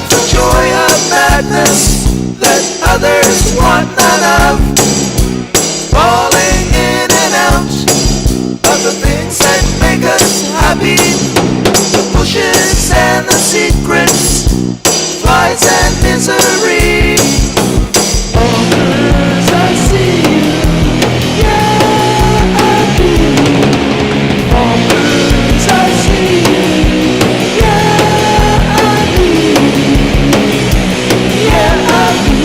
have the joy of madness that others want none of. Falling in and out of the things that make us happy. The pushes and the secrets, flights and misery. Oh, 'cause I see you, yeah, I do. Oh, 'cause I see you, yeah, I do. Yeah, I do.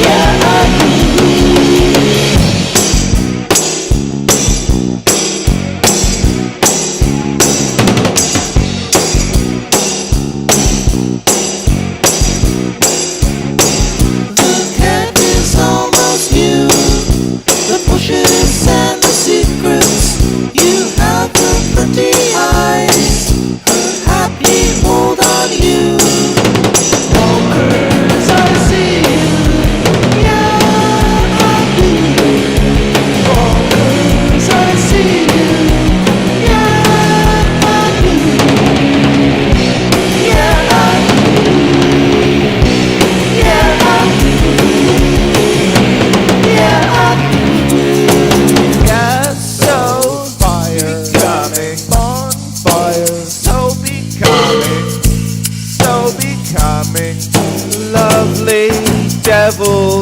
Yeah, I do. And the secrets, you have her pretty eyes, her happy hold on you. Oh, 'cause I see you, yeah, I do. Oh, 'cause I see you, yeah, I do. Yeah, I do. Yeah, I do. Yeah, I do. Lovely devil.